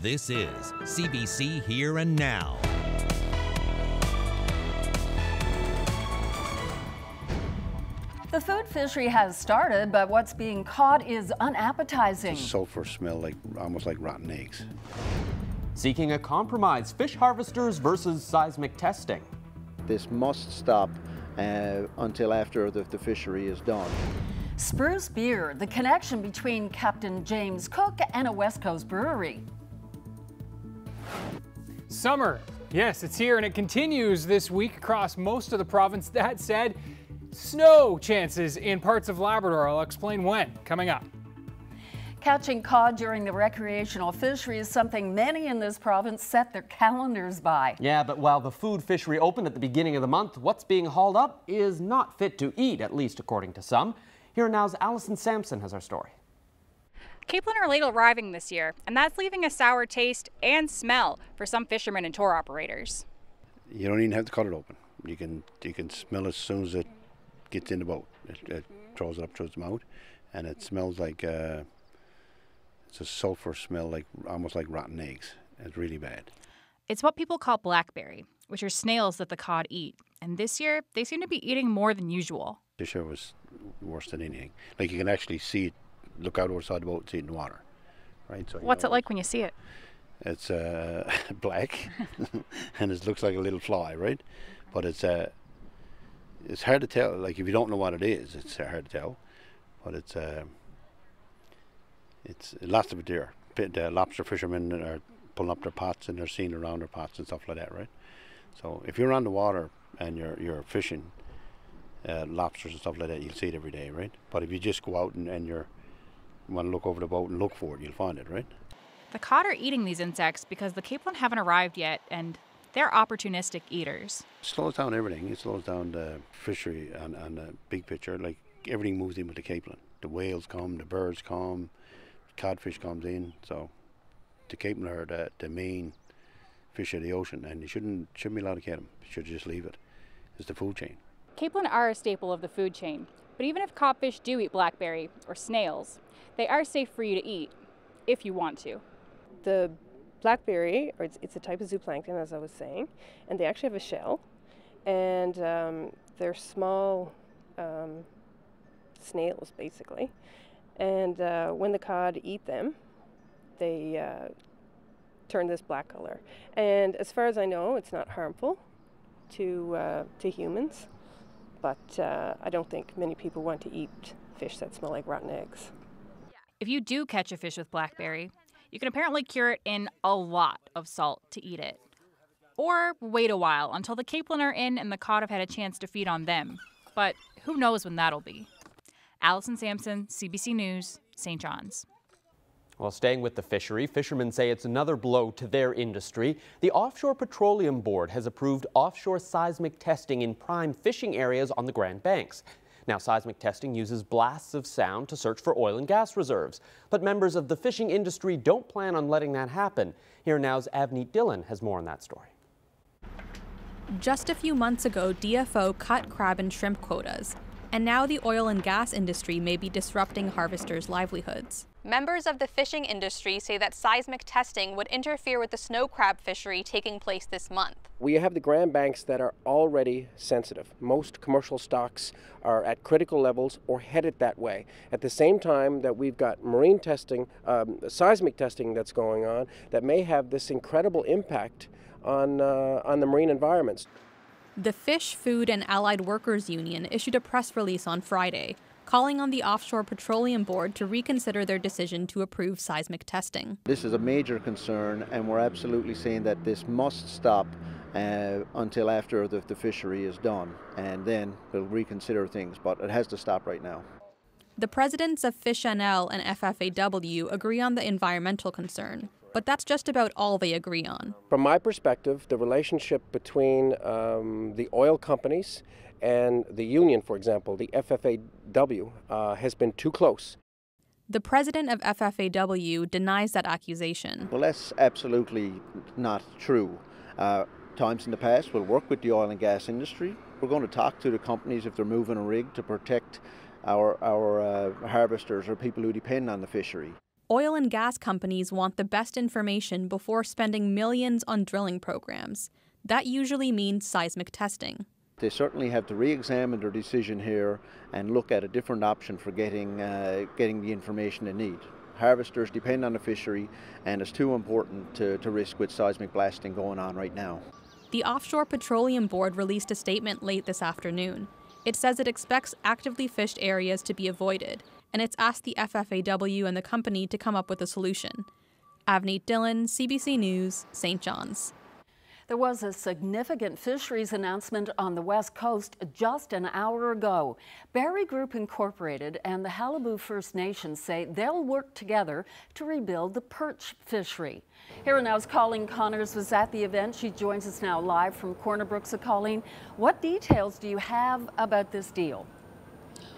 This is CBC Here and Now. The food fishery has started, but what's being caught is unappetizing. The sulfur smell almost like rotten eggs. Seeking a compromise, fish harvesters versus seismic testing. This must stop until after the fishery is done. Spruce beer, the connection between Captain James Cook and a West Coast brewery. Summer, yes, it's here and it continues this week across most of the province. That said, snow chances in parts of Labrador. I'll explain when, coming up. Catching cod during the recreational fishery is something many in this province set their calendars by. Yeah, but while the food fishery opened at the beginning of the month, what's being hauled up is not fit to eat, at least according to some. Here Now's Allison Sampson has our story. Capelin are late arriving this year, and that's leaving a sour taste and smell for some fishermen and tour operators. You don't even have to cut it open. You can smell it as soon as it gets in the boat. It throws it up through its mouth, and it smells like it's a sulfur smell, almost like rotten eggs. It's really bad. It's what people call blackberry, which are snails that the cod eat. And this year, they seem to be eating more than usual. This year was worse than anything. Like, you can actually see it, look out outside the boat and see it in the water. Right? So, What's it like when you see it? It's black, and it looks like a little fly, right? But it's hard to tell. Like, if you don't know what it is, it's hard to tell. But it's lots of it there. The lobster fishermen are pulling up their pots and they're seeing around their pots and stuff like that, right? So if you're on the water and you're fishing lobsters and stuff like that, you'll see it every day, right? But if you just go out and you want to look over the boat and look for it, you'll find it, right? The cod are eating these insects because the capelin haven't arrived yet, and they're opportunistic eaters. It slows down everything. It slows down the fishery on the big picture. Like, everything moves in with the capelin. The whales come, the birds come, codfish comes in. So the capelin are the main fish of the ocean, and you shouldn't be allowed to catch them. You should just leave it. It's the food chain. Capelin are a staple of the food chain, but even if codfish do eat blackberry or snails, they are safe for you to eat if you want to. The blackberry, or it's a type of zooplankton, as I was saying, and they actually have a shell, and they're small snails, basically. And when the cod eat them, they turn this black color. And as far as I know, it's not harmful to humans, but I don't think many people want to eat fish that smell like rotten eggs. If you do catch a fish with blackberry, you can apparently cure it in a lot of salt to eat it. Or wait a while until the capelin are in and the cod have had a chance to feed on them. But who knows when that'll be. Allison Sampson, CBC News, St. John's. Well, staying with the fishery, fishermen say it's another blow to their industry. The Offshore Petroleum Board has approved offshore seismic testing in prime fishing areas on the Grand Banks. Now, seismic testing uses blasts of sound to search for oil and gas reserves. But members of the fishing industry don't plan on letting that happen. Here Now's Avneet Dillon has more on that story. Just a few months ago, DFO cut crab and shrimp quotas. And now the oil and gas industry may be disrupting harvesters' livelihoods. Members of the fishing industry say that seismic testing would interfere with the snow crab fishery taking place this month. We have the Grand Banks that are already sensitive. Most commercial stocks are at critical levels or headed that way. At the same time that we've got marine testing, seismic testing that's going on that may have this incredible impact on the marine environments. The Fish, Food and Allied Workers Union issued a press release on Friday, calling on the Offshore Petroleum Board to reconsider their decision to approve seismic testing. This is a major concern, and we're absolutely saying that this must stop until after the fishery is done, and then we'll reconsider things, but it has to stop right now. The presidents of Fish NL and FFAW agree on the environmental concern, but that's just about all they agree on. From my perspective, the relationship between the oil companies and the union, for example, the FFAW, has been too close. The president of FFAW denies that accusation. Well, that's absolutely not true. Times in the past, we'll work with the oil and gas industry. We're going to talk to the companies if they're moving a rig to protect our harvesters or people who depend on the fishery. Oil and gas companies want the best information before spending millions on drilling programs. That usually means seismic testing. They certainly have to re-examine their decision here and look at a different option for getting the information they need. Harvesters depend on the fishery, and it's too important to risk with seismic blasting going on right now. The Offshore Petroleum Board released a statement late this afternoon. It says it expects actively fished areas to be avoided, and it's asked the FFAW and the company to come up with a solution. Avneet Dillon, CBC News, St. John's. There was a significant fisheries announcement on the West Coast just an hour ago. Berry Group Incorporated and the Qalipu First Nation say they'll work together to rebuild the perch fishery. Here Now's Colleen Connors was at the event. She joins us now live from Corner Brook. So Colleen, what details do you have about this deal?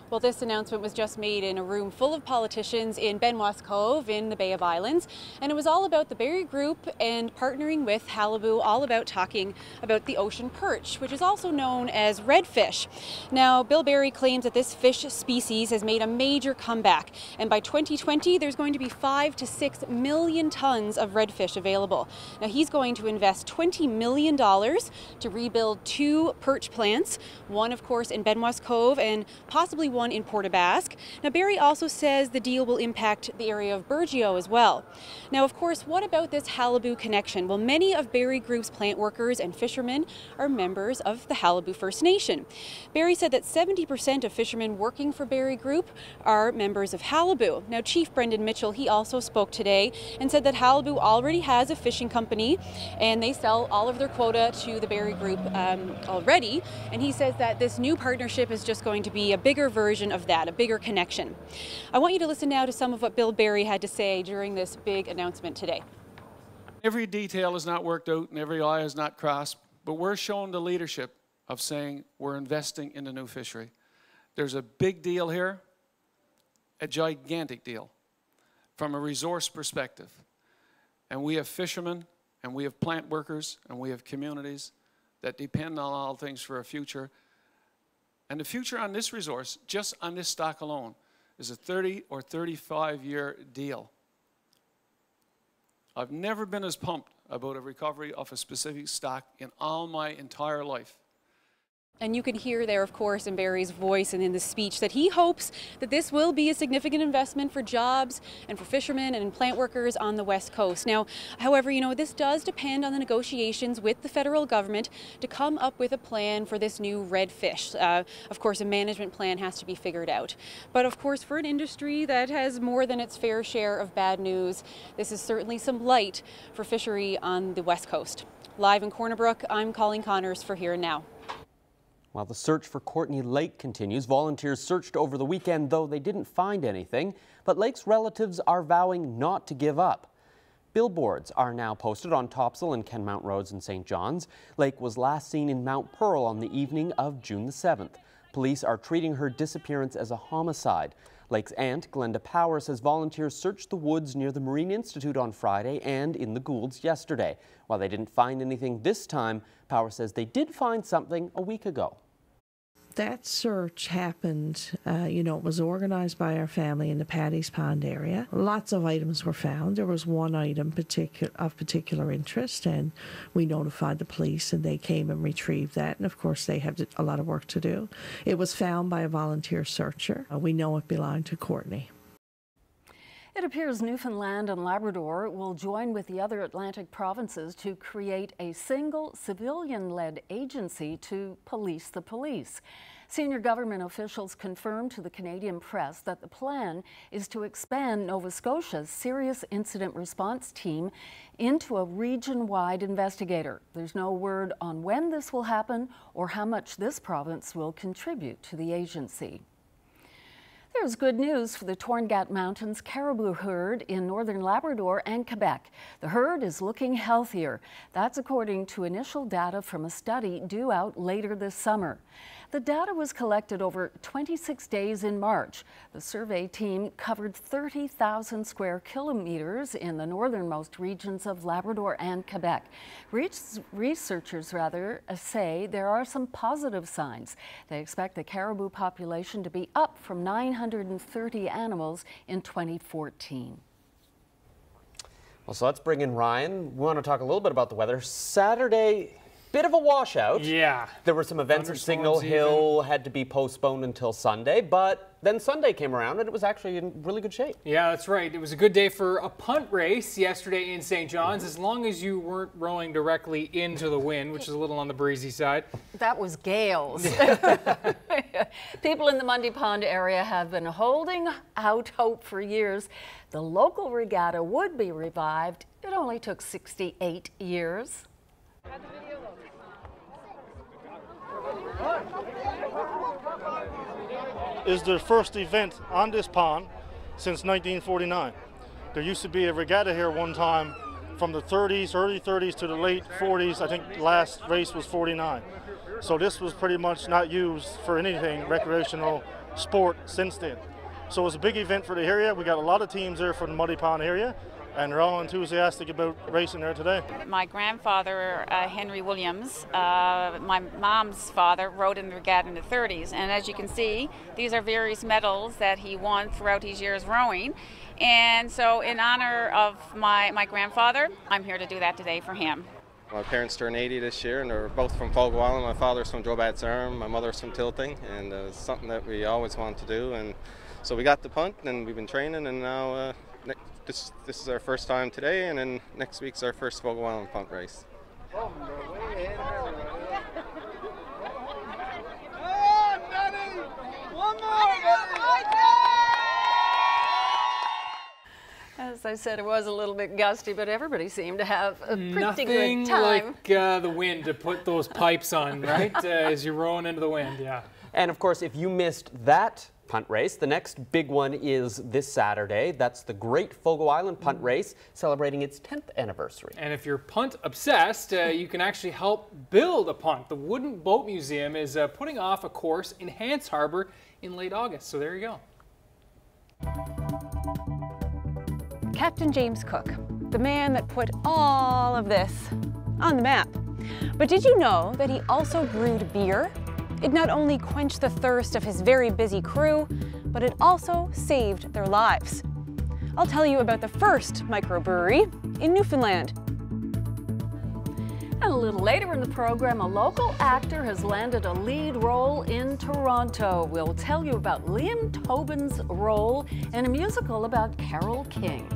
Well, this announcement was just made in a room full of politicians in Benoit's Cove in the Bay of Islands, and it was all about the Berry Group and partnering with Qalipu, all about talking about the ocean perch, which is also known as redfish. Now, Bill Berry claims that this fish species has made a major comeback, and by 2020 there's going to be 5 to 6 million tons of redfish available. Now, he's going to invest $20 million to rebuild 2 perch plants, one of course in Benoit's Cove and possibly one in Port aux Basques. Now, Berry also says the deal will impact the area of Burgeo as well. Now, of course, what about this Qalipu connection? Well, many of Berry Group's plant workers and fishermen are members of the Qalipu First Nation. Berry said that 70% of fishermen working for Berry Group are members of Qalipu. Now, Chief Brendan Mitchell, he also spoke today and said that Qalipu already has a fishing company and they sell all of their quota to the Berry Group already. And he says that this new partnership is just going to be a bigger version of that, a bigger connection. I want you to listen now to some of what Bill Berry had to say during this big announcement today. Every detail is not worked out and every I is not crossed, but we're showing the leadership of saying we're investing in the new fishery. There's a big deal here, a gigantic deal from a resource perspective. And we have fishermen and we have plant workers and we have communities that depend on all things for a future. And the future on this resource, just on this stock alone, is a 30 or 35-year deal. I've never been as pumped about a recovery of a specific stock in all my entire life. And you can hear there, of course, in Berry's voice and in the speech that he hopes that this will be a significant investment for jobs and for fishermen and plant workers on the West Coast. Now, however, you know, this does depend on the negotiations with the federal government to come up with a plan for this new redfish. Of course, a management plan has to be figured out. But of course, for an industry that has more than its fair share of bad news, this is certainly some light for fishery on the West Coast. Live in Corner Brook, I'm Colleen Connors for Here and Now. While the search for Courtney Lake continues, volunteers searched over the weekend, though they didn't find anything. But Lake's relatives are vowing not to give up. Billboards are now posted on Topsail and Kenmount Roads in St. John's. Lake was last seen in Mount Pearl on the evening of June the 7th. Police are treating her disappearance as a homicide. Lake's aunt, Glenda Power, says volunteers searched the woods near the Marine Institute on Friday and in the Goulds yesterday. While they didn't find anything this time, Power says they did find something a week ago. That search happened, it was organized by our family in the Paddy's Pond area. Lots of items were found. There was one item of particular interest, and we notified the police, and they came and retrieved that. And of course, they have a lot of work to do. It was found by a volunteer searcher. We know it belonged to Courtney. It appears Newfoundland and Labrador will join with the other Atlantic provinces to create a single civilian-led agency to police the police. Senior government officials confirmed to the Canadian press that the plan is to expand Nova Scotia's Serious Incident Response Team into a region-wide investigator. There's no word on when this will happen or how much this province will contribute to the agency. There's good news for the Torngat Mountains caribou herd in northern Labrador and Quebec. The herd is looking healthier. That's according to initial data from a study due out later this summer. The data was collected over 26 days in March. The survey team covered 30,000 square kilometers in the northernmost regions of Labrador and Quebec. Researchers say there are some positive signs. They expect the caribou population to be up from 930 animals in 2014. Well, so let's bring in Ryan. We want to talk a little bit about the weather. Saturday, bit of a washout. Yeah. There were some events at Signal Hill, had to be postponed until Sunday, but then Sunday came around and it was actually in really good shape. Yeah, that's right. It was a good day for a punt race yesterday in St. John's, as long as you weren't rowing directly into the wind, which is a little on the breezy side. That was gales. People in the Mundy Pond area have been holding out hope for years. The local regatta would be revived. It only took 68 years. Is the first event on this pond since 1949. There used to be a regatta here one time from the 30s, early 30s to the late 40s. I think the last race was 49. So this was pretty much not used for anything recreational sport since then. So it was a big event for the area. We got a lot of teams there from the Muddy Pond area, and they're all enthusiastic about racing there today. My grandfather, Henry Williams, my mom's father, rode in the regatta in the 30s. And as you can see, these are various medals that he won throughout his years rowing. And so in honor of my grandfather, I'm here to do that today for him. My parents turned 80 this year, and they're both from Fogo Island. My father's from Drobat's Arm, my mother's from Tilting, and it's something that we always wanted to do. And so we got the punt, and we've been training, and now this is our first time today, and then next week's our first Fogo Island punt race. As I said, it was a little bit gusty, but everybody seemed to have a pretty Nothing good time. like the wind to put those pipes on, right? As you're rowing into the wind, yeah. And of course, if you missed that punt race, the next big one is this Saturday. That's the Great Fogo Island Punt Race, celebrating its 10th anniversary. And if you're punt obsessed, you can actually help build a punt. The Wooden Boat Museum is putting off a course in Hants Harbor in late August. So there you go. Captain James Cook, the man that put all of this on the map. But did you know that he also brewed beer? It not only quenched the thirst of his very busy crew, but it also saved their lives. I'll tell you about the first microbrewery in Newfoundland. And a little later in the program, a local actor has landed a lead role in Toronto. We'll tell you about Liam Tobin's role in a musical about Carol King.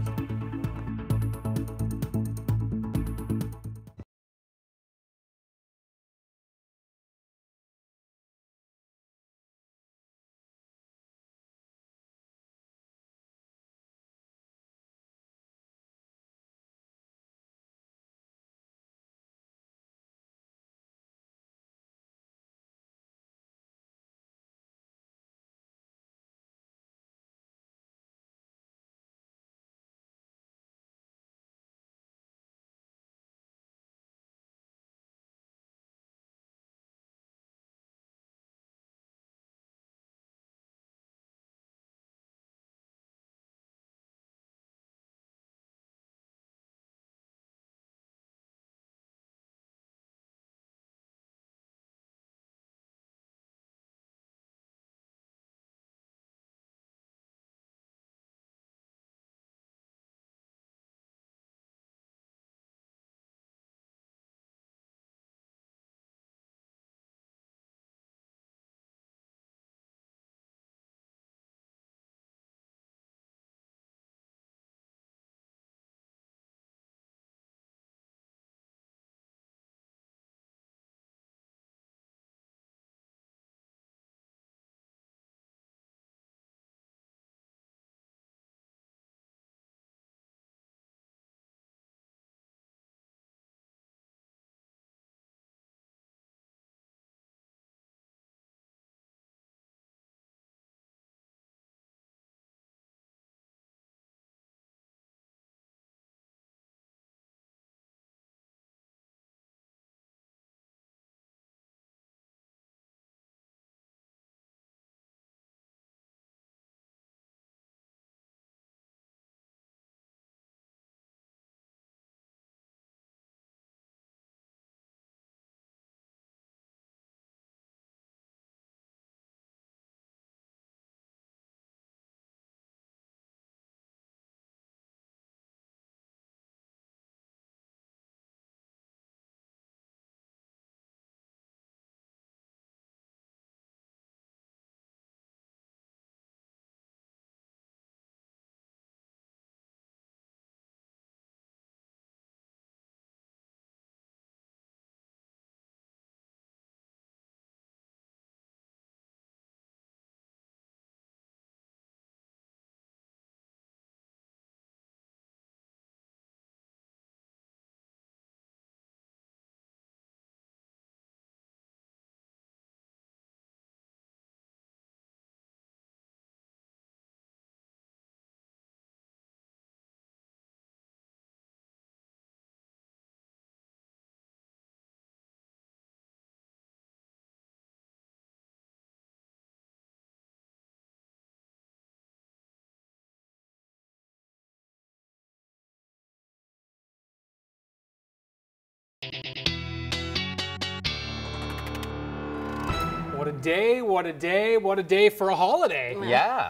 What a day, what a day, what a day for a holiday. Yeah.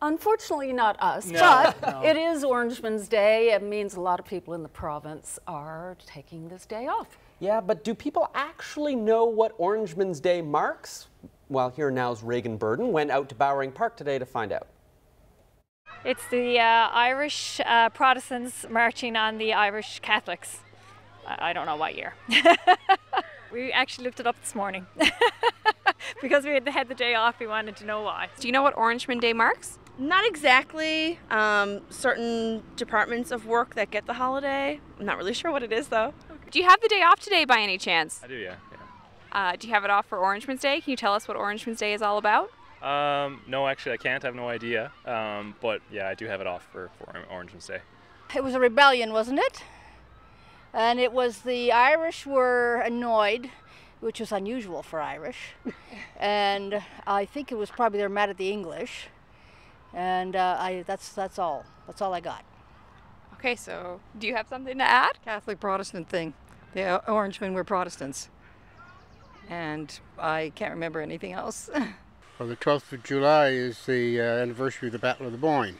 Unfortunately, not us, No, but no. it is Orangeman's Day. It means a lot of people in the province are taking this day off. Yeah, but do people actually know what Orangeman's Day marks? Well, here now's Reagan Burden went out to Bowering Park today to find out. It's the Irish Protestants marching on the Irish Catholics. I don't know what year. We actually looked it up this morning. Because we had the day off, we wanted to know why. Do you know what Orangeman Day marks? Not exactly. Certain departments of work that get the holiday. I'm not really sure what it is though. Do you have the day off today by any chance? I do, yeah. Do you have it off for Orangeman's Day? Can you tell us what Orangeman's Day is all about? No, actually I can't. I have no idea. But yeah, I do have it off for Orangeman's Day. It was a rebellion, wasn't it? And it was the Irish were annoyed, which was unusual for Irish. And I think it was probably they're mad at the English. And that's all. That's all I got. Okay, so do you have something to add? Catholic Protestant thing. The Orangemen were Protestants. And I can't remember anything else. Well, the 12th of July is the anniversary of the Battle of the Boyne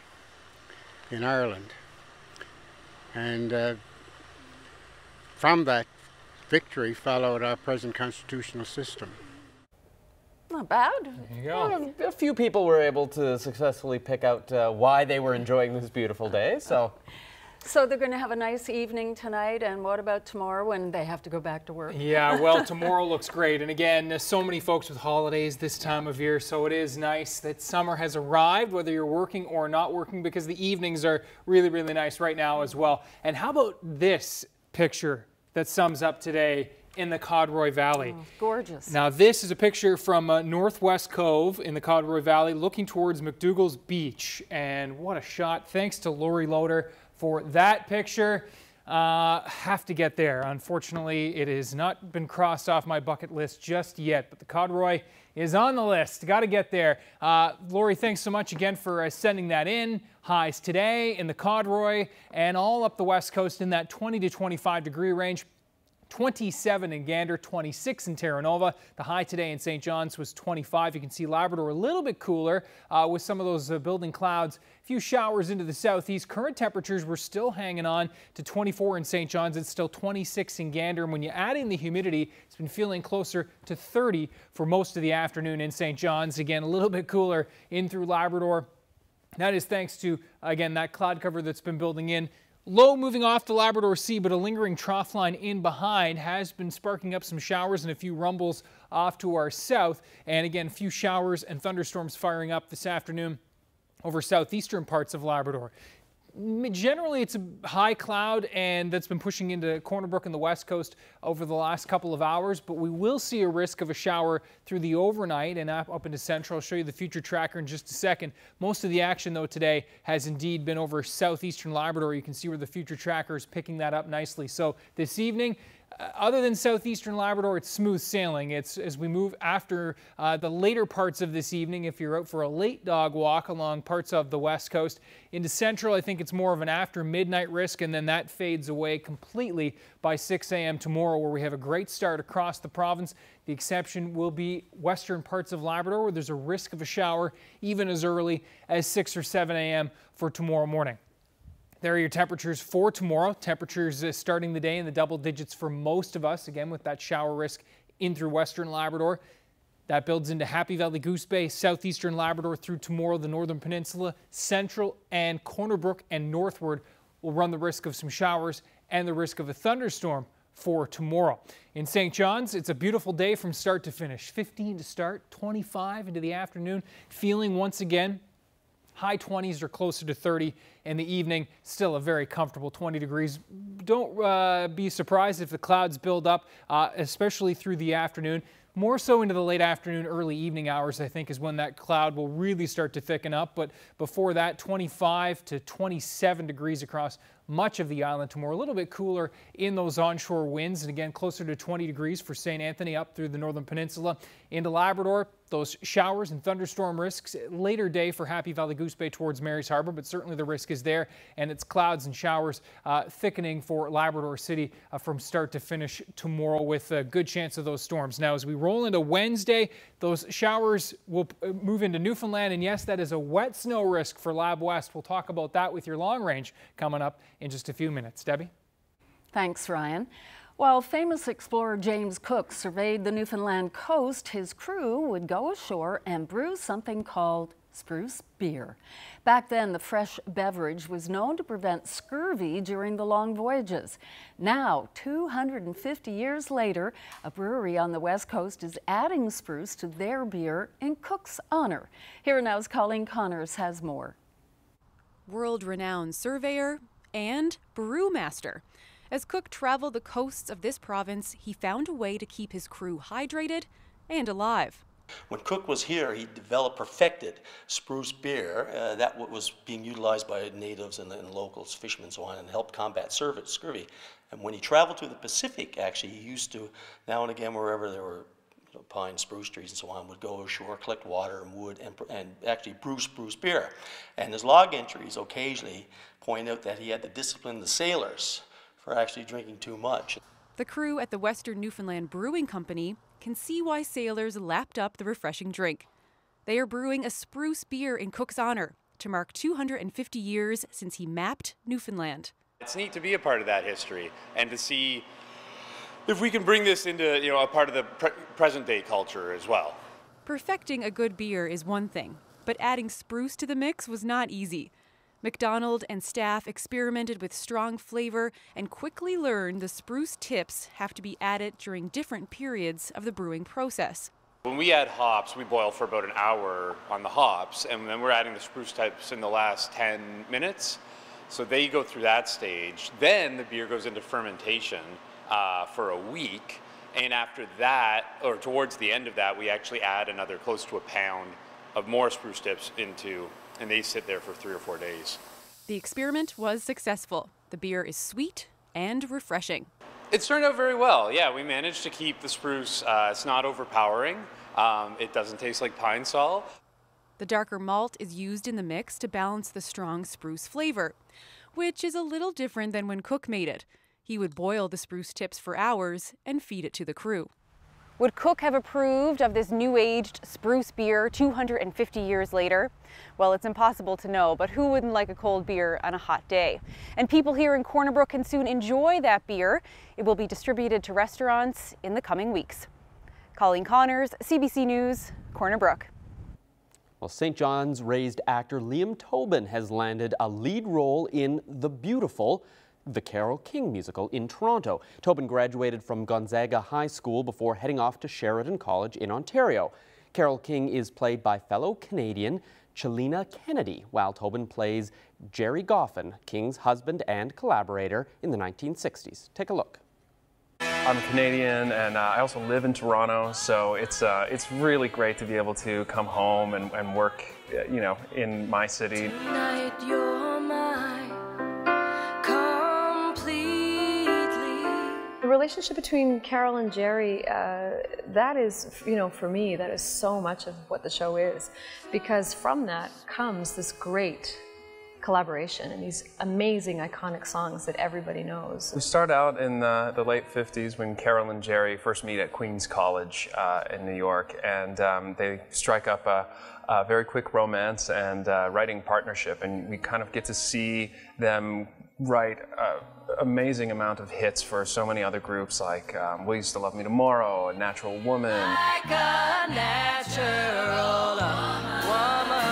in Ireland. And from that victory followed our present constitutional system. Not bad. There you go. A few people were able to successfully pick out why they were enjoying this beautiful day, so. So they're going to have a nice evening tonight, and what about tomorrow when they have to go back to work? Yeah, well, tomorrow looks great. And again, there's so many folks with holidays this time of year, so it is nice that summer has arrived, whether you're working or not working, because the evenings are really, really nice right now as well. And how about this picture that sums up today in the Codroy Valley? Oh, gorgeous. Now, this is a picture from Northwest Cove in the Codroy Valley looking towards McDougall's Beach. And what a shot. Thanks to Lori Loader for that picture. Have to get there. Unfortunately, it has not been crossed off my bucket list just yet, but the Codroy is on the list. Got to get there. Lori, thanks so much again for sending that in. Highs today in the Codroy and all up the west coast in that 20 to 25 degree range. 27 in Gander, 26 in Terra Nova. The high today in St. John's was 25. You can see Labrador a little bit cooler with some of those building clouds. A few showers into the southeast. Current temperatures were still hanging on to 24 in St. John's. It's still 26 in Gander. And when you add in the humidity, it's been feeling closer to 30 for most of the afternoon in St. John's. Again, a little bit cooler in through Labrador. That is thanks to, again, that cloud cover that's been building in. Low moving off the Labrador Sea, but a lingering trough line in behind has been sparking up some showers and a few rumbles off to our south. And again, a few showers and thunderstorms firing up this afternoon over southeastern parts of Labrador. Generally, it's a high cloud, and that's been pushing into Corner Brook and the west coast over the last couple of hours, but we will see a risk of a shower through the overnight and up into central. I'll show you the future tracker in just a second. Most of the action, though, today has indeed been over southeastern Labrador. You can see where the future tracker is picking that up nicely. So this evening, other than southeastern Labrador, it's smooth sailing. It's as we move after the later parts of this evening, if you're out for a late dog walk along parts of the west coast. Into central, I think it's more of an after midnight risk, and then that fades away completely by 6 a.m. tomorrow, where we have a great start across the province. The exception will be western parts of Labrador, where there's a risk of a shower even as early as 6 or 7 a.m. for tomorrow morning. There are your temperatures for tomorrow. Temperatures starting the day in the double digits for most of us, again with that shower risk in through western Labrador. That builds into Happy Valley, Goose Bay, southeastern Labrador through tomorrow. The northern peninsula, central and Corner Brook and northward will run the risk of some showers and the risk of a thunderstorm for tomorrow. In St. John's, it's a beautiful day from start to finish. 15 to start, 25 into the afternoon. Feeling once again high 20s or closer to 30 in the evening. Still a very comfortable 20 degrees. Don't be surprised if the clouds build up, especially through the afternoon. More so into the late afternoon, early evening hours, I think, is when that cloud will really start to thicken up. But before that, 25 to 27 degrees across much of the island tomorrow. A little bit cooler in those onshore winds, and again closer to 20 degrees for St. Anthony up through the northern peninsula into Labrador. Those showers and thunderstorm risks later day for Happy Valley Goose Bay towards Mary's Harbor, but certainly the risk is there, and it's clouds and showers thickening for Labrador City from start to finish tomorrow, with a good chance of those storms. Now, as we roll into Wednesday, those showers will move into Newfoundland, and yes, that is a wet snow risk for Lab West. We'll talk about that with your long range coming up in just a few minutes. Debbie? Thanks, Ryan. While famous explorer James Cook surveyed the Newfoundland coast, his crew would go ashore and brew something called Spruce beer. Back then, the fresh beverage was known to prevent scurvy during the long voyages. Now, 250 years later, a brewery on the West Coast is adding spruce to their beer in Cook's honor. Here Now's Colleen Connors has more. World-renowned surveyor and brewmaster. As Cook traveled the coasts of this province, he found a way to keep his crew hydrated and alive. When Cook was here, he perfected spruce beer that was being utilized by natives and locals, fishermen and so on, and helped combat scurvy. And when he traveled to the Pacific, actually, he used to, now and again, wherever there were pine, spruce trees and so on, would go ashore, collect water and wood, and actually brew spruce beer. And his log entries occasionally point out that he had to discipline the sailors for actually drinking too much. The crew at the Western Newfoundland Brewing Company can see why sailors lapped up the refreshing drink. They are brewing a spruce beer in Cook's honor to mark 250 years since he mapped Newfoundland. It's neat to be a part of that history and to see if we can bring this into a part of the present day culture as well. Perfecting a good beer is one thing, but adding spruce to the mix was not easy. McDonald and staff experimented with strong flavor and quickly learned the spruce tips have to be added during different periods of the brewing process. When we add hops, we boil for about an hour on the hops, and then we're adding the spruce types in the last 10 minutes. So they go through that stage. Then the beer goes into fermentation for a week, and after that, or towards the end of that, we actually add another close to a pound of more spruce tips into, and they sit there for 3 or 4 days. The experiment was successful. The beer is sweet and refreshing. It's turned out very well. Yeah, we managed to keep the spruce, it's not overpowering. It doesn't taste like pine sol. The darker malt is used in the mix to balance the strong spruce flavor, which is a little different than when Cook made it. He would boil the spruce tips for hours and feed it to the crew. Would Cook have approved of this new-aged spruce beer 250 years later? Well, it's impossible to know, but who wouldn't like a cold beer on a hot day? And people here in Corner Brook can soon enjoy that beer. It will be distributed to restaurants in the coming weeks. Colleen Connors, CBC News, Corner Brook. Well, St. John's raised actor Liam Tobin has landed a lead role in The Beautiful, the Carole King musical in Toronto. Tobin graduated from Gonzaga High School before heading off to Sheridan College in Ontario. Carole King is played by fellow Canadian Chelina Kennedy, while Tobin plays Jerry Goffin, King's husband and collaborator in the 1960s. Take a look. I'm Canadian, and I also live in Toronto, so it's really great to be able to come home and work, in my city. Tonight you're mine completely. The relationship between Carol and Jerry, that is, for me, that is so much of what the show is, because from that comes this great collaboration and these amazing iconic songs that everybody knows. We start out in the late 50s when Carol and Jerry first meet at Queens College in New York, and they strike up a very quick romance and writing partnership, and we kind of get to see them write an amazing amount of hits for so many other groups like Will You Still Love Me Tomorrow, A Natural Woman. Like a natural woman.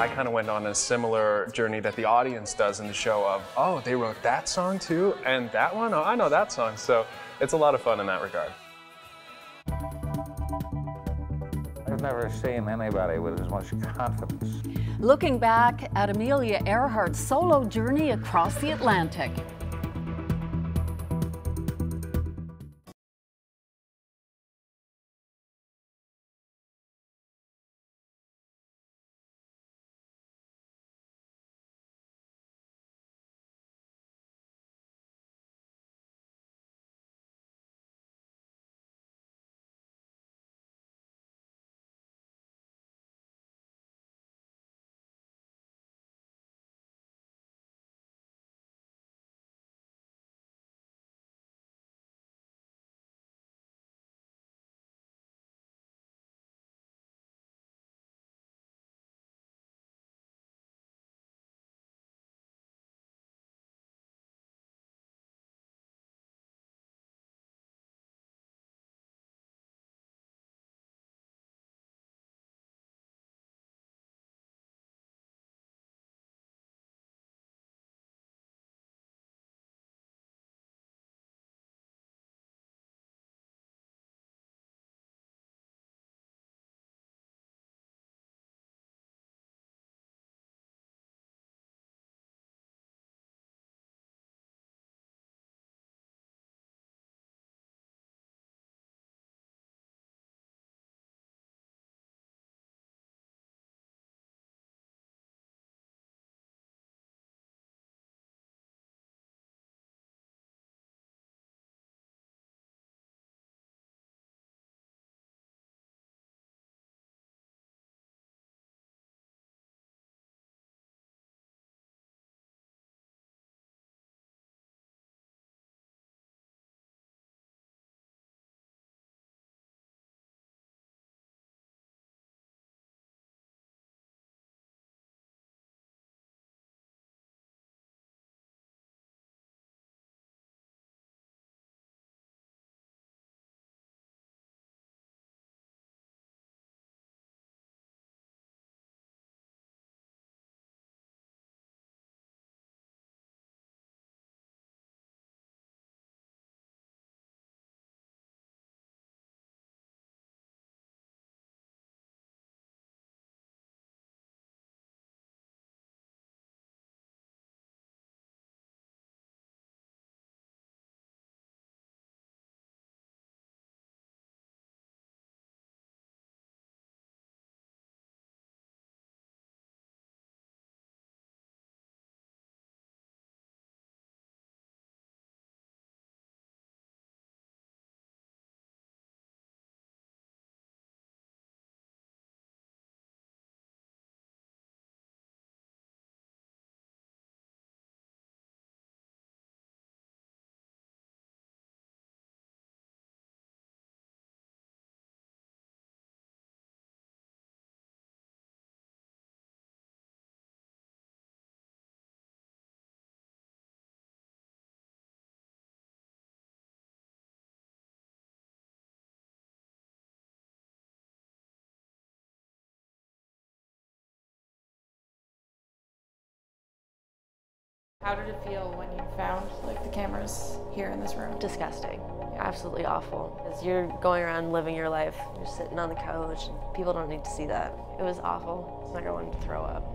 I kind of went on a similar journey that the audience does in the show of, oh, they wrote that song too, and that one? Oh, I know that song. So it's a lot of fun in that regard. I've never seen anybody with as much confidence. Looking back at Amelia Earhart's solo journey across the Atlantic. How did it feel when you found like the cameras here in this room? Disgusting. Absolutely awful. Because you're going around living your life. You're sitting on the couch. And people don't need to see that. It was awful. It's like I wanted to throw up.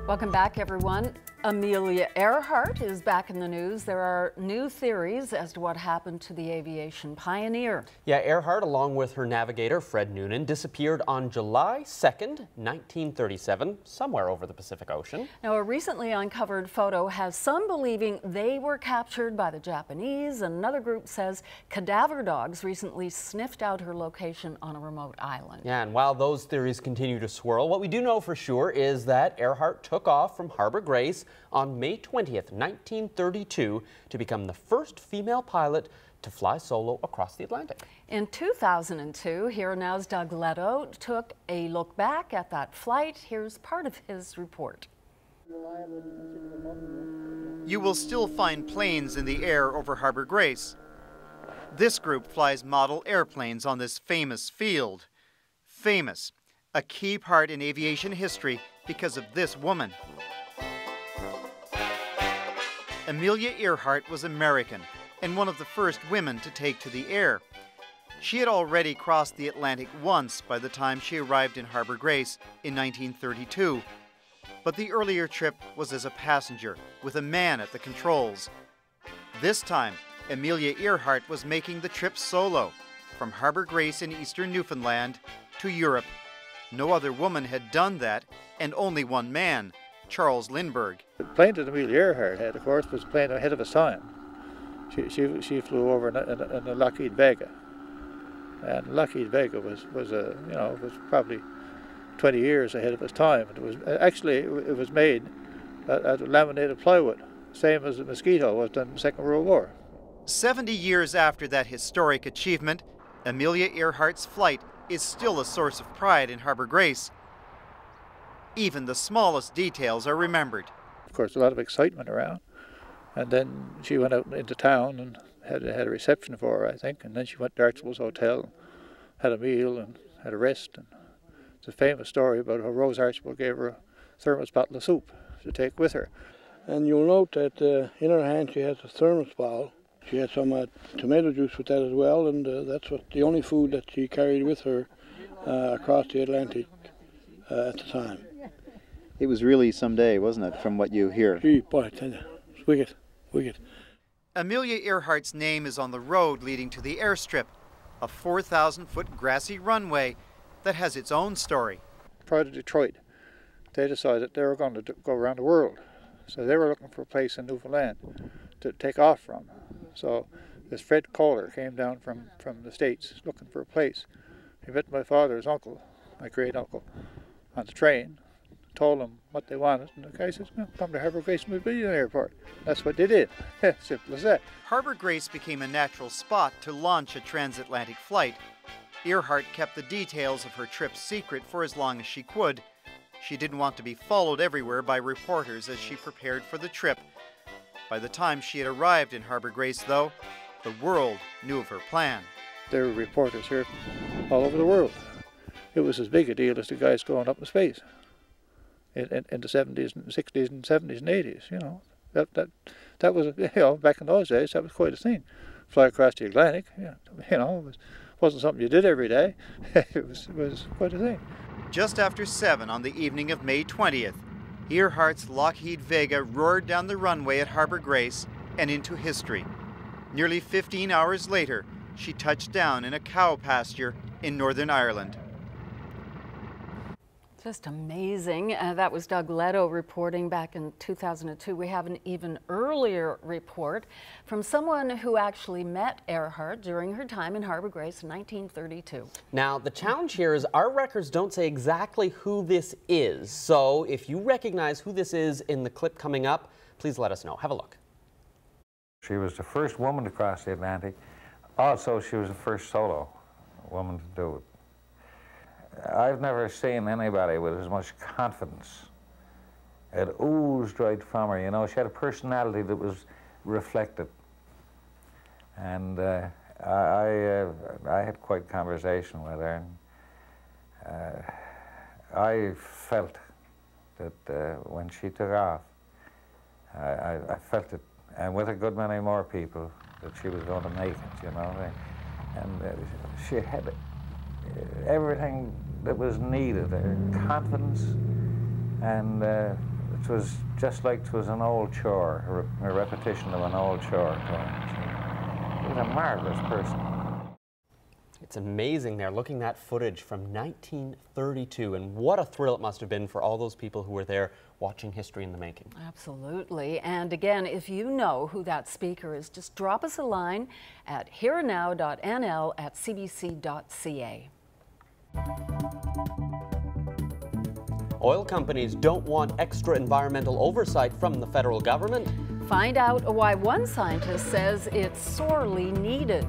Welcome back, everyone. Amelia Earhart is back in the news. There are new theories as to what happened to the aviation pioneer. Yeah, Earhart, along with her navigator, Fred Noonan, disappeared on July 2nd, 1937, somewhere over the Pacific Ocean. Now, a recently uncovered photo has some believing they were captured by the Japanese. Another group says cadaver dogs recently sniffed out her location on a remote island. Yeah, and while those theories continue to swirl, what we do know for sure is that Earhart took off from Harbor Grace on May 20th, 1932, to become the first female pilot to fly solo across the Atlantic. In 2002, Here Now's Doug Leto took a look back at that flight. Here's part of his report. You will still find planes in the air over Harbor Grace. This group flies model airplanes on this famous field. Famous, a key part in aviation history because of this woman. Amelia Earhart was American and one of the first women to take to the air. She had already crossed the Atlantic once by the time she arrived in Harbor Grace in 1932. But the earlier trip was as a passenger, with a man at the controls. This time, Amelia Earhart was making the trip solo, from Harbor Grace in eastern Newfoundland to Europe. No other woman had done that, and only one man, Charles Lindbergh. The plane that Amelia Earhart had, of course, was a plane ahead of its time. She flew over in a Lockheed Vega, and Lockheed Vega was probably 20 years ahead of its time. It was actually it was made out of laminated plywood, same as the Mosquito was done in the Second World War. 70 years after that historic achievement, Amelia Earhart's flight is still a source of pride in Harbor Grace. Even the smallest details are remembered. Of course, a lot of excitement around. And then she went out into town and had a reception for her, I think. And then she went to Archibald's Hotel, had a meal and had a rest. And it's a famous story about how Rose Archibald gave her a thermos bottle of soup to take with her. And you'll note that in her hand she has a thermos bottle. She had some tomato juice with that as well, and that's the only food that she carried with her across the Atlantic at the time. It was really some day, wasn't it, from what you hear? Gee, boy, I tell you, it's wicked, wicked. Amelia Earhart's name is on the road leading to the airstrip, a 4,000-foot grassy runway that has its own story. Prior to Detroit, they decided they were going to go around the world. So they were looking for a place in Newfoundland to take off from. So this Fred Kohler came down from the States looking for a place. He met my father's uncle, my great uncle, on the train, told him what they wanted, and the guy says, well, come to Harbor Grace and we'll build you an airport. That's what they did. Simple as that. Harbor Grace became a natural spot to launch a transatlantic flight. Earhart kept the details of her trip secret for as long as she could. She didn't want to be followed everywhere by reporters as she prepared for the trip. By the time she had arrived in Harbor Grace, though, the world knew of her plan. There were reporters here from all over the world. It was as big a deal as the guys going up in space in the 70s and 60s and 70s and 80s, you know. That was, you know, back in those days, that was quite a thing. Fly across the Atlantic, you know, it wasn't something you did every day. It was quite a thing. Just after 7 on the evening of May 20th, Earhart's Lockheed Vega roared down the runway at Harbor Grace and into history. Nearly 15 hours later, she touched down in a cow pasture in Northern Ireland. Just amazing. That was Doug Leto reporting back in 2002. We have an even earlier report from someone who actually met Earhart during her time in Harbor Grace in 1932. Now, the challenge here is our records don't say exactly who this is. So if you recognize who this is in the clip coming up, please let us know. Have a look. She was the first woman to cross the Atlantic. Also, she was the first solo woman to do it. I've never seen anybody with as much confidence. It oozed right from her, you know. She had a personality that was reflected. And I had quite a conversation with her. And, I felt that when she took off, I felt it, and with a good many more people, that she was going to make it, you know. And she had everything that was needed, confidence, and it was just like it was an old chore, a repetition of an old chore. She was a marvelous person. It's amazing they're looking at footage from 1932, and what a thrill it must have been for all those people who were there watching history in the making. Absolutely. And again, if you know who that speaker is, just drop us a line at hereandnow.nl@cbc.ca. Oil companies don't want extra environmental oversight from the federal government. Find out why one scientist says it's sorely needed.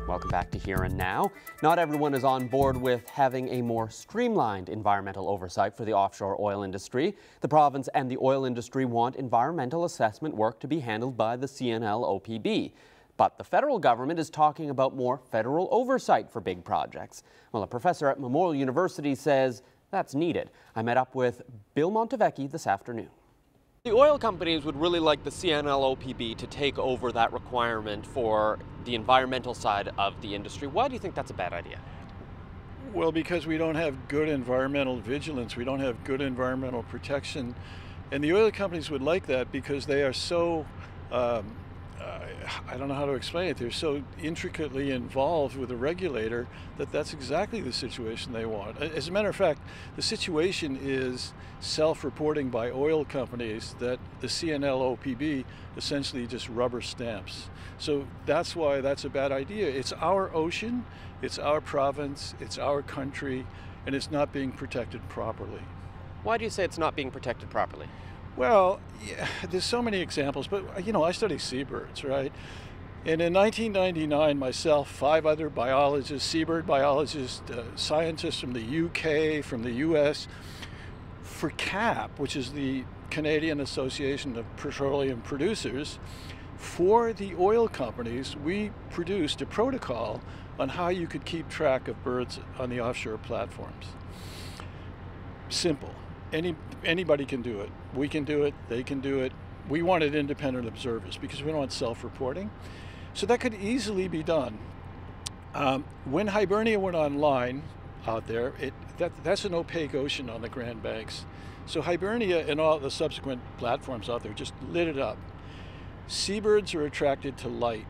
Welcome back to Here and Now. Not everyone is on board with having a more streamlined environmental oversight for the offshore oil industry. The province and the oil industry want environmental assessment work to be handled by the CNL OPB. But the federal government is talking about more federal oversight for big projects. Well, a professor at Memorial University says that's needed. I met up with Bill Montevecchi this afternoon. The oil companies would really like the CNL OPB to take over that requirement for the environmental side of the industry. Why do you think that's a bad idea? Well, because we don't have good environmental vigilance, we don't have good environmental protection, and the oil companies would like that because they are so, I don't know how to explain it, they're so intricately involved with the regulator that that's exactly the situation they want. As a matter of fact, the situation is self-reporting by oil companies that the CNL OPB essentially just rubber stamps. So that's why that's a bad idea. It's our ocean, it's our province, it's our country, and it's not being protected properly. Why do you say it's not being protected properly? Well, yeah, there's so many examples, but you know, I study seabirds, right? And in 1999, myself, 5 other biologists, seabird biologists, scientists from the UK, from the US, for CAP, which is the Canadian Association of Petroleum Producers, for the oil companies, we produced a protocol on how you could keep track of birds on the offshore platforms. Simple. Anybody can do it. We can do it, they can do it. We wanted independent observers because we don't want self-reporting. So that could easily be done. When Hibernia went online out there, that's an opaque ocean on the Grand Banks. So Hibernia and all the subsequent platforms out there just lit it up. Seabirds are attracted to light.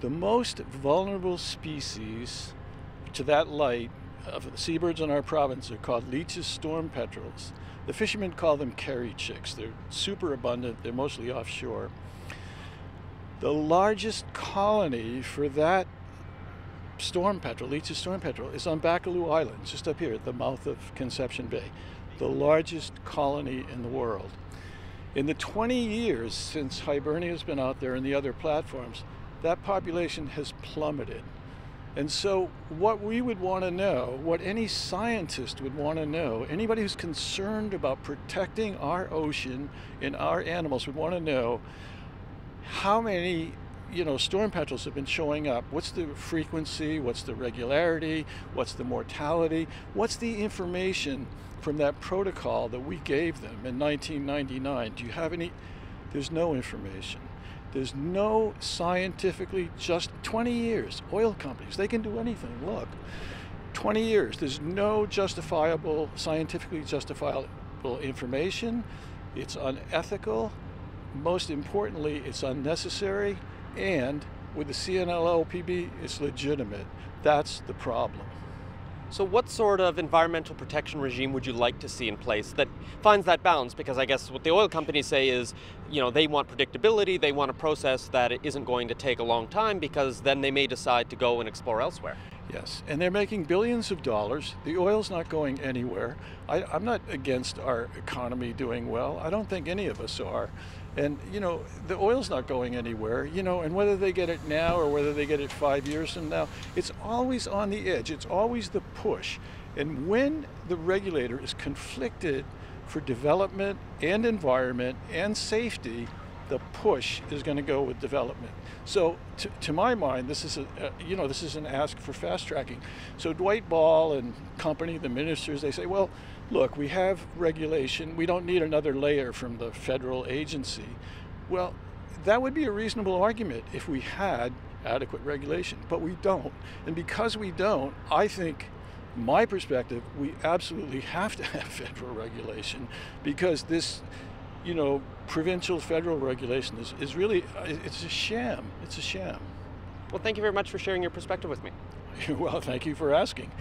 The most vulnerable species to that light of the seabirds in our province are called Leach's storm petrels. The fishermen call them carry chicks. They're super abundant. They're mostly offshore. The largest colony for that storm petrel, Leach's storm petrel, is on Baccalieu Island, just up here at the mouth of Conception Bay, the largest colony in the world. In the 20 years since Hibernia's been out there and the other platforms, that population has plummeted. And so what we would want to know, what any scientist would want to know, anybody who's concerned about protecting our ocean and our animals would want to know how many storm petrels have been showing up. What's the frequency? What's the regularity? What's the mortality? What's the information from that protocol that we gave them in 1999? Do you have any? There's no information. There's no scientifically 20 years, oil companies, they can do anything. Look, 20 years, there's no scientifically justifiable information. It's unethical. Most importantly, it's unnecessary. And with the CNL-LPB, it's legitimate. That's the problem. So what sort of environmental protection regime would you like to see in place that finds that balance? Because I guess what the oil companies say is, they want predictability, they want a process that isn't going to take a long time, because then they may decide to go and explore elsewhere. Yes, and they're making billions of dollars. The oil's not going anywhere. I'm not against our economy doing well. I don't think any of us are. And, the oil's not going anywhere, and whether they get it now or whether they get it 5 years from now, it's always on the edge. It's always the push. And when the regulator is conflicted for development and environment and safety, the push is going to go with development. So to my mind, this is this is an ask for fast tracking. So Dwight Ball and company, the ministers, they say, well, look, we have regulation. We don't need another layer from the federal agency. Well, that would be a reasonable argument if we had adequate regulation, but we don't. And because we don't, I think, my perspective, we absolutely have to have federal regulation, because this, provincial federal regulation is really, it's a sham. It's a sham. Well, thank you very much for sharing your perspective with me. Well, thank you for asking.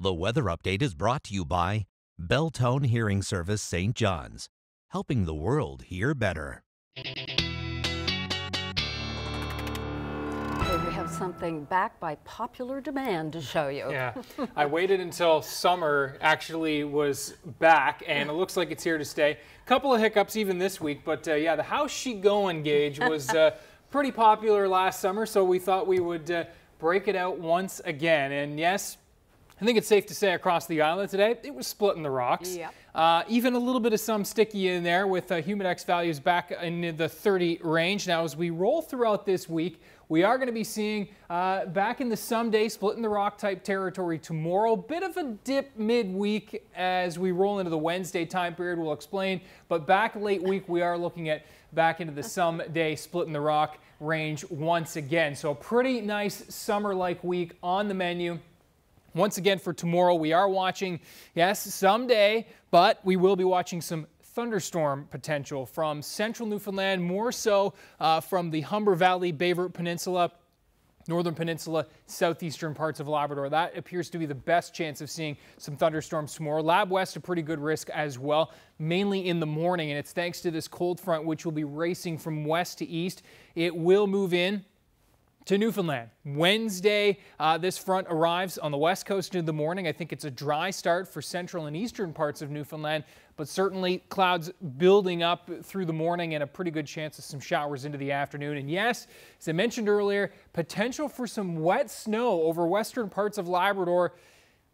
The weather update is brought to you by Belltone Hearing Service St. John's, helping the world hear better. We have something back by popular demand to show you. Yeah, I waited until summer actually was back, and it looks like it's here to stay. Couple of hiccups even this week, but yeah, the How's She Goin' gauge was pretty popular last summer, so we thought we would break it out once again. And yes, I think it's safe to say across the island today, it was splitting the rocks. Yep. Even a little bit of some sticky in there with Humidex values back in the 30 range. Now, as we roll throughout this week, we are going to be seeing back in the someday splitting the rock type territory tomorrow. Bit of a dip midweek as we roll into the Wednesday time period. We'll explain. But back late week, we are looking at back into the someday splitting the rock range once again. So a pretty nice summer-like week on the menu. Once again, for tomorrow, we are watching, yes, someday, but we will be watching some thunderstorm potential from central Newfoundland, more so from the Humber Valley, Bayvert Peninsula, Northern Peninsula, southeastern parts of Labrador. That appears to be the best chance of seeing some thunderstorms tomorrow. Lab West, a pretty good risk as well, mainly in the morning, and it's thanks to this cold front, which will be racing from west to east. It will move in to Newfoundland. Wednesday, this front arrives on the west coast in the morning. I think it's a dry start for central and eastern parts of Newfoundland, but certainly clouds building up through the morning and a pretty good chance of some showers into the afternoon. And yes, as I mentioned earlier, potential for some wet snow over western parts of Labrador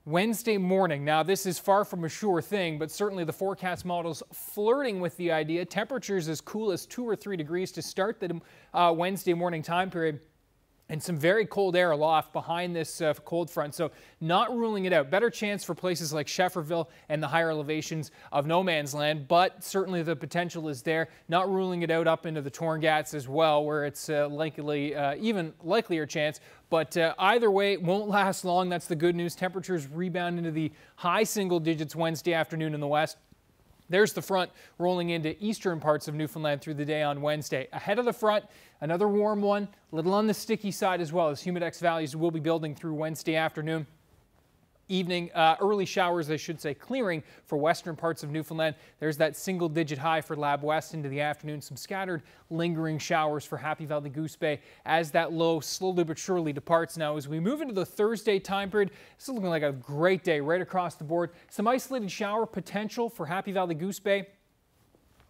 Wednesday morning. Now, this is far from a sure thing, but certainly the forecast model's flirting with the idea. Temperatures as cool as 2 or 3 degrees to start the Wednesday morning time period. and some very cold air aloft behind this cold front, so not ruling it out. Better chance for places like Shefferville and the higher elevations of no man's land, but certainly the potential is there. Not ruling it out up into the Torngats as well, where it's likely even likelier chance. But either way, it won't last long. That's the good news. Temperatures rebound into the high single digits Wednesday afternoon in the west. There's the front rolling into eastern parts of Newfoundland through the day on Wednesday. Ahead of the front, another warm one, a little on the sticky side as well, as humidex values will be building through Wednesday afternoon. Evening, early showers, I should say, clearing for western parts of Newfoundland. There's that single-digit high for Lab West into the afternoon. Some scattered, lingering showers for Happy Valley Goose Bay as that low slowly but surely departs. Now, as we move into the Thursday time period, this is looking like a great day right across the board. Some isolated shower potential for Happy Valley Goose Bay.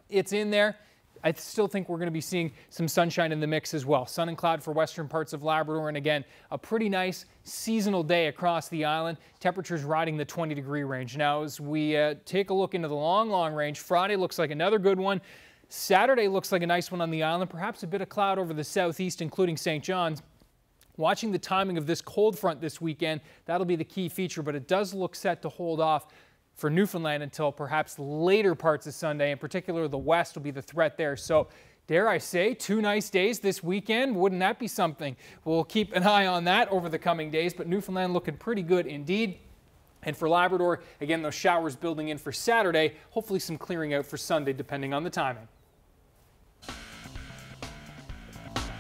It's in there. I still think we're going to be seeing some sunshine in the mix as well. Sun and cloud for western parts of Labrador, and again, a pretty nice seasonal day across the island. Temperatures riding the 20-degree range. Now, as we take a look into the long range, Friday looks like another good one. Saturday looks like a nice one on the island. Perhaps a bit of cloud over the southeast, including St. John's. Watching the timing of this cold front this weekend, that'll be the key feature, but it does look set to hold off for Newfoundland until perhaps later parts of Sunday. In particular, the west will be the threat there. So, dare I say, 2 nice days this weekend. Wouldn't that be something? We'll keep an eye on that over the coming days, but Newfoundland looking pretty good indeed. And for Labrador, again, those showers building in for Saturday, hopefully some clearing out for Sunday, depending on the timing.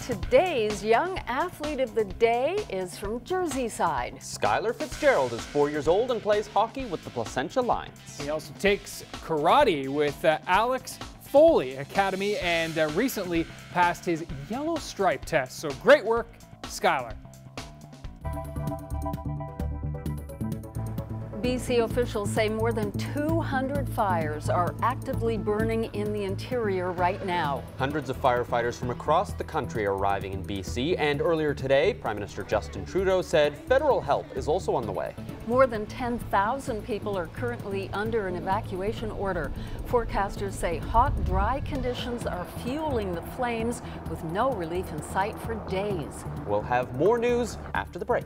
Today's young athlete of the day is from Jersey side. Skylar Fitzgerald is 4 years old and plays hockey with the Placentia Lions. He also takes karate with Alex Foley Academy and recently passed his yellow stripe test. So great work, Skylar. BC officials say more than 200 fires are actively burning in the interior right now. Hundreds of firefighters from across the country are arriving in BC, and earlier today, Prime Minister Justin Trudeau said federal help is also on the way. More than 10,000 people are currently under an evacuation order. Forecasters say hot, dry conditions are fueling the flames with no relief in sight for days. We'll have more news after the break.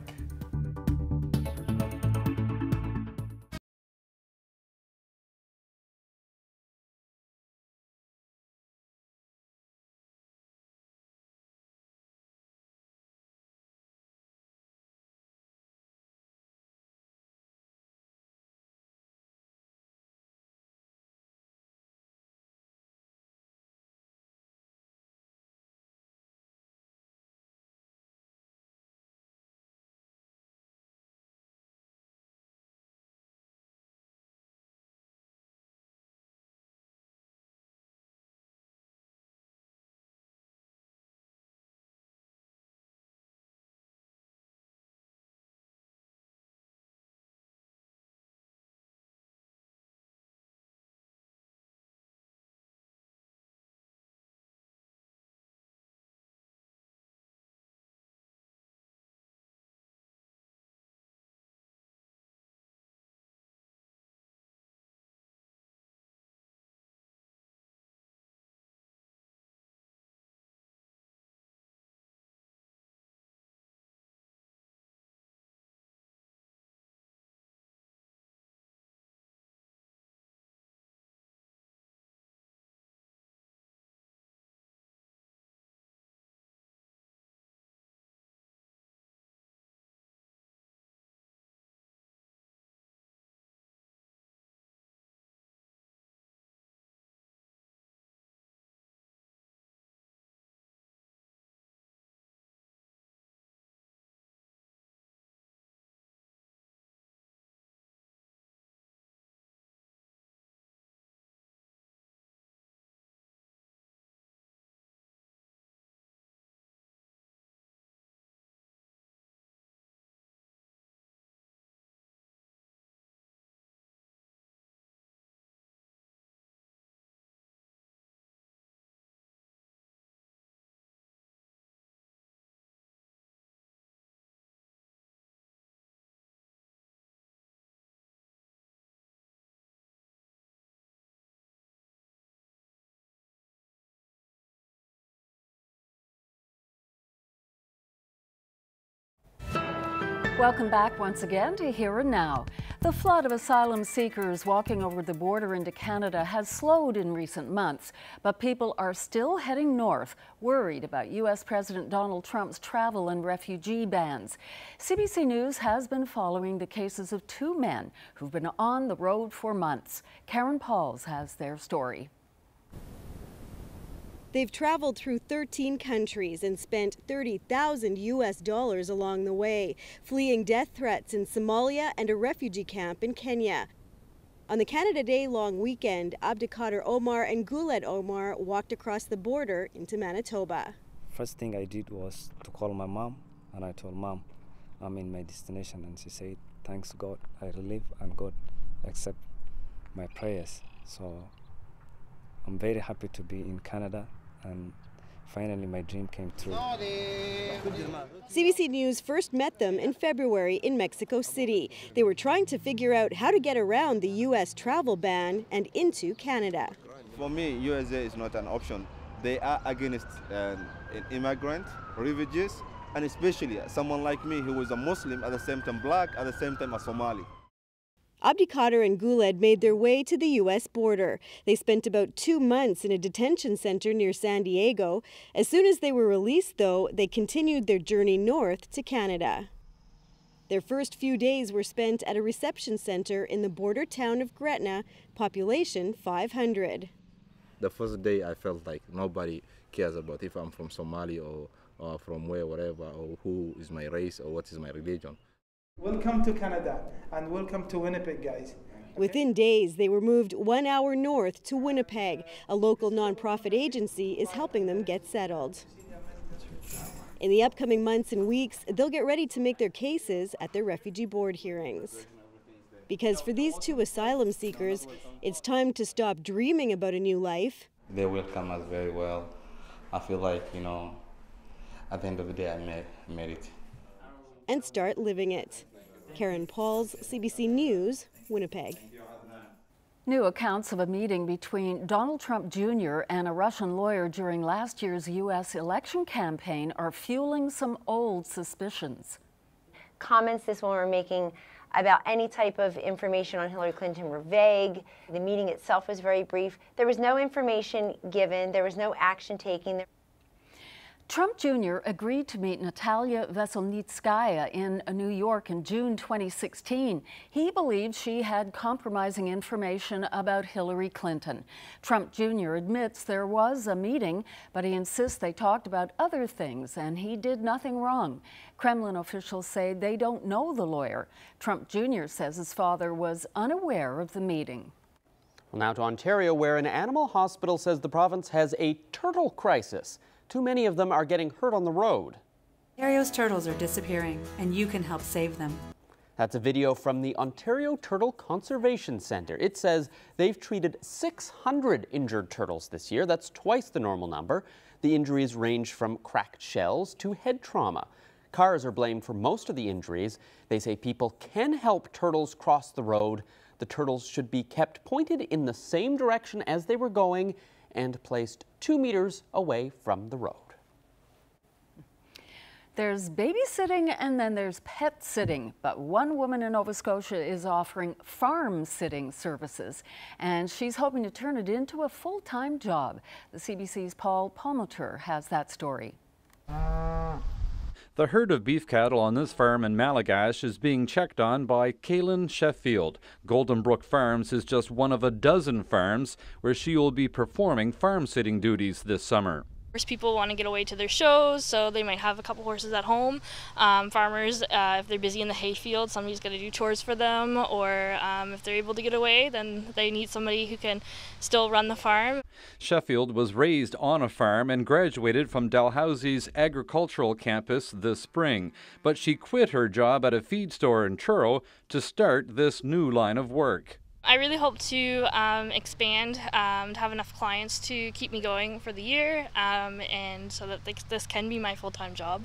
Welcome back once again to Here and Now. The flood of asylum seekers walking over the border into Canada has slowed in recent months, but people are still heading north, worried about U.S. President Donald Trump's travel and refugee bans. CBC News has been following the cases of two men who've been on the road for months. Karen Pauls has their story. They've traveled through 13 countries and spent $30,000 US along the way, fleeing death threats in Somalia and a refugee camp in Kenya. On the Canada Day long weekend, Abdikader Omar and Guled Omar walked across the border into Manitoba. First thing I did was to call my mom, and I told Mom I'm in my destination, and she said, thanks God, I relieve and God accept my prayers. So I'm very happy to be in Canada, and finally my dream came true. CBC News first met them in February in Mexico City. They were trying to figure out how to get around the U.S. travel ban and into Canada. For me, USA is not an option. They are against immigrants, refugees, and especially someone like me who is a Muslim, at the same time black, at the same time a Somali. Abdikader and Guled made their way to the U.S. border. They spent about 2 months in a detention center near San Diego. As soon as they were released, though, they continued their journey north to Canada. Their first few days were spent at a reception center in the border town of Regatta, population 500. The first day I felt like nobody cares about if I'm from Somalia or from wherever, or who is my race or what is my religion. Welcome to Canada and welcome to Winnipeg, guys. Within days, they were moved 1 hour north to Winnipeg. A local nonprofit agency is helping them get settled. In the upcoming months and weeks, they'll get ready to make their cases at their refugee board hearings. Because for these two asylum seekers, it's time to stop dreaming about a new life. They welcome us very well. I feel like, at the end of the day, I made it. And start living it. Karen Pauls, CBC News, Winnipeg. New accounts of a meeting between Donald Trump Jr. and a Russian lawyer during last year's U.S. election campaign are fueling some old suspicions. Comments this one were making about any type of information on Hillary Clinton were vague. The meeting itself was very brief. There was no information given. There was no action taken. Trump Jr. agreed to meet Natalia Veselnitskaya in New York in June 2016. He believed she had compromising information about Hillary Clinton. Trump Jr. admits there was a meeting, but he insists they talked about other things and he did nothing wrong. Kremlin officials say they don't know the lawyer. Trump Jr. says his father was unaware of the meeting. Well, now to Ontario, where an animal hospital says the province has a turtle crisis. Too many of them are getting hurt on the road. Ontario's turtles are disappearing, and you can help save them. That's a video from the Ontario Turtle Conservation Centre. It says they've treated 600 injured turtles this year. That's twice the normal number. The injuries range from cracked shells to head trauma. Cars are blamed for most of the injuries. They say people can help turtles cross the road. The turtles should be kept pointed in the same direction as they were going and placed 2 meters away from the road. There's babysitting and then there's pet sitting, but one woman in Nova Scotia is offering farm sitting services, and she's hoping to turn it into a full-time job. The CBC's Paul Palmater has that story. The herd of beef cattle on this farm in Malagash is being checked on by Carolyn Sheffield. Golden Brook Farms is just one of a dozen farms where she will be performing farm sitting duties this summer. People want to get away to their shows, so they might have a couple horses at home. Farmers, if they're busy in the hayfield, somebody's got to do chores for them, or if they're able to get away, then they need somebody who can still run the farm. Sheffield was raised on a farm and graduated from Dalhousie's agricultural campus this spring, but she quit her job at a feed store in Truro to start this new line of work. I really hope to expand, to have enough clients to keep me going for the year, and so that this can be my full-time job.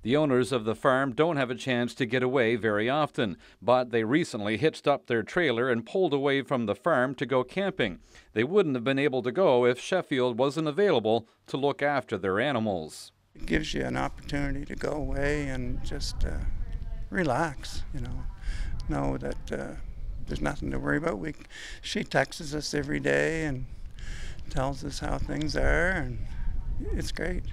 The owners of the farm don't have a chance to get away very often, but they recently hitched up their trailer and pulled away from the farm to go camping. They wouldn't have been able to go if Sheffield wasn't available to look after their animals. It gives you an opportunity to go away and just relax, you know that there's nothing to worry about. She texts us every day and tells us how things are, and it's great.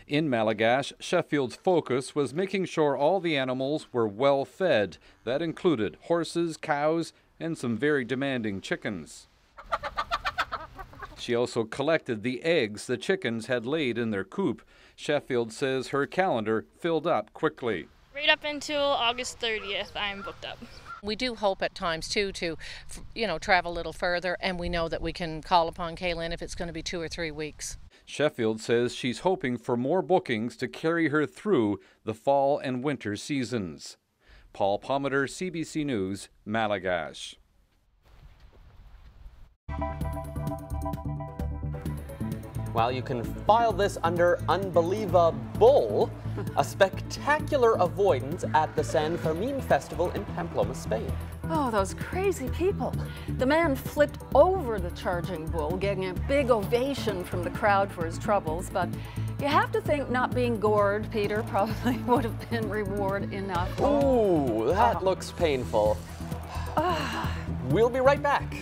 In Malagash, Sheffield's focus was making sure all the animals were well fed. That included horses, cows, and some very demanding chickens. She also collected the eggs the chickens had laid in their coop. Sheffield says her calendar filled up quickly. Right up until August 30th, I'm booked up. We do hope at times too to, travel a little further, and we know that we can call upon Kaylin if it's going to be 2 or 3 weeks. Sheffield says she's hoping for more bookings to carry her through the fall and winter seasons. Paul Pometer, CBC News, Malagash. Well, you can file this under unbelievable. A spectacular avoidance at the San Fermin Festival in Pamplona, Spain. Oh, those crazy people. The man flipped over the charging bull, getting a big ovation from the crowd for his troubles, but you have to think not being gored, Peter, probably would have been reward enough. Ooh, that looks painful. We'll be right back.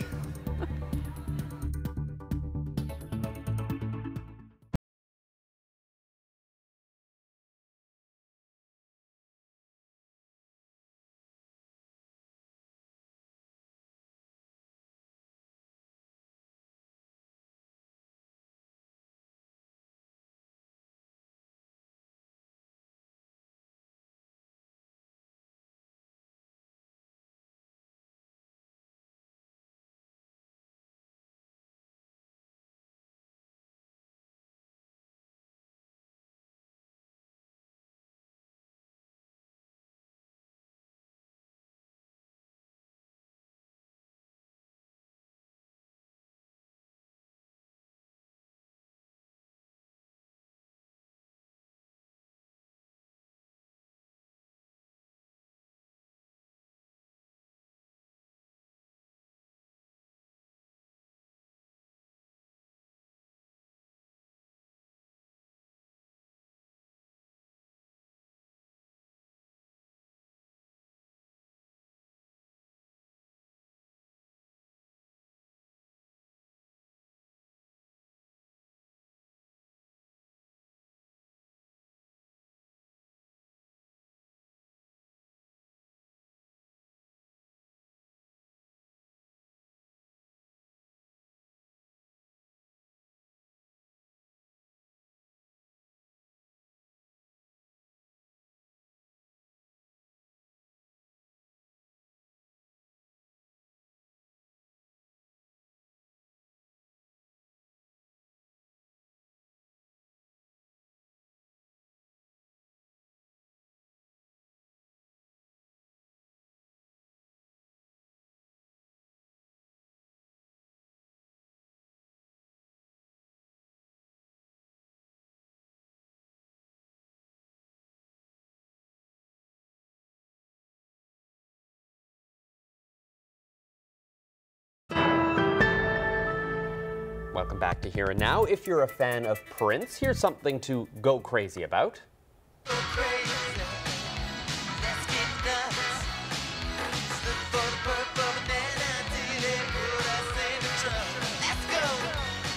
Welcome back to Here and Now. If you're a fan of Prince, here's something to go crazy about.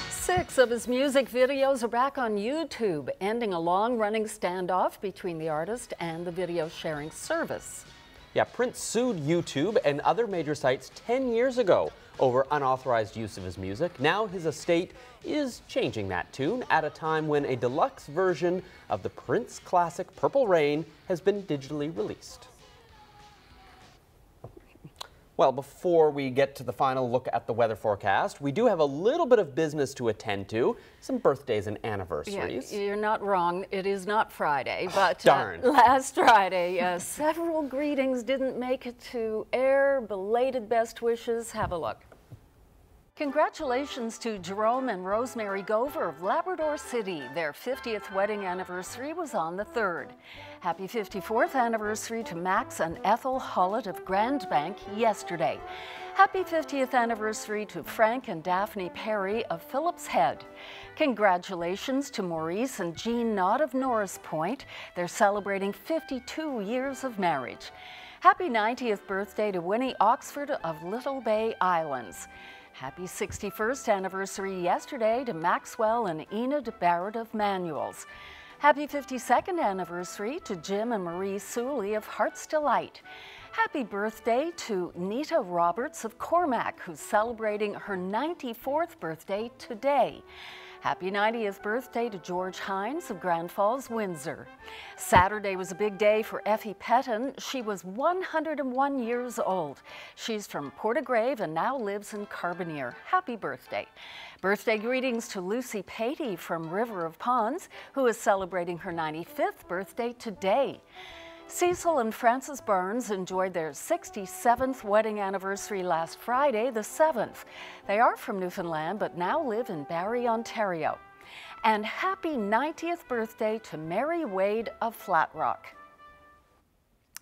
Six of his music videos are back on YouTube, ending a long-running standoff between the artist and the video sharing service. Yeah, Prince sued YouTube and other major sites 10 years ago over unauthorized use of his music. Now his estate is changing that tune at a time when a deluxe version of the Prince classic Purple Rain has been digitally released. Well, before we get to the final look at the weather forecast, we do have a little bit of business to attend to, some birthdays and anniversaries. Yeah, you're not wrong. It is not Friday, but darn. Last Friday, several greetings didn't make it to air. Belated best wishes. Have a look. Congratulations to Jerome and Rosemary Gover of Labrador City. Their 50th wedding anniversary was on the 3rd. Happy 54th anniversary to Max and Ethel Hollett of Grand Bank yesterday. Happy 50th anniversary to Frank and Daphne Perry of Phillips Head. Congratulations to Maurice and Jean Knott of Norris Point. They're celebrating 52 years of marriage. Happy 90th birthday to Winnie Oxford of Little Bay Islands. Happy 61st anniversary yesterday to Maxwell and Enid Barrett of Manuals. Happy 52nd anniversary to Jim and Marie Suley of Heart's Delight. Happy birthday to Nita Roberts of Cormac, who's celebrating her 94th birthday today. Happy 90th birthday to George Hines of Grand Falls, Windsor. Saturday was a big day for Effie Petton. She was 101 years old. She's from Portagrave and now lives in Carbonear. Happy birthday. Birthday greetings to Lucy Patey from River of Ponds, who is celebrating her 95th birthday today. Cecil and Frances Barnes enjoyed their 67th wedding anniversary last Friday, the 7th. They are from Newfoundland, but now live in Barrie, Ontario. And happy 90th birthday to Mary Wade of Flat Rock.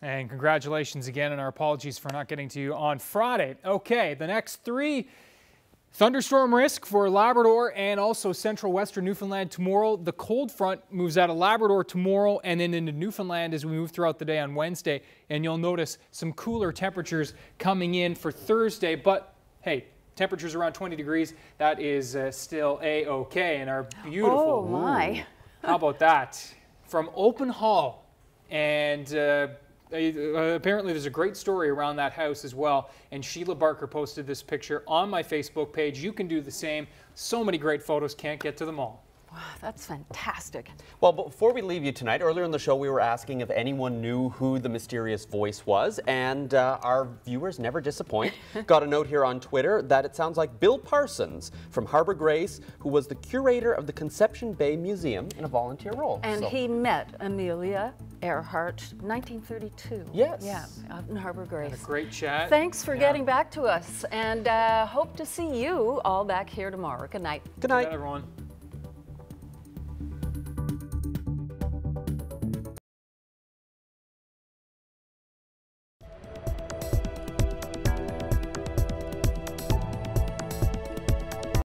And congratulations again, and our apologies for not getting to you on Friday. Okay, the next 3 thunderstorm risk for Labrador and also central western Newfoundland tomorrow. The cold front moves out of Labrador tomorrow and then into Newfoundland as we move throughout the day on Wednesday. And you'll notice some cooler temperatures coming in for Thursday. But hey, temperatures around 20 degrees, that is still A-OK in our beautiful. Oh my. How about that? From Open Hall. And apparently there's a great story around that house as well, and Sheila Barker posted this picture on my Facebook page. You can do the same. So many great photos, can't get to them all. Wow, that's fantastic. Well, before we leave you tonight, earlier in the show we were asking if anyone knew who the mysterious voice was, and our viewers never disappoint. Got a note here on Twitter that it sounds like Bill Parsons from Harbour Grace, who was the curator of the Conception Bay Museum in a volunteer role. And he met Amelia Earhart, 1932. Yes. Yeah, out in Harbour Grace. Had a great chat. Thanks for getting back to us, and hope to see you all back here tomorrow. Good night. Good night. Good night, everyone.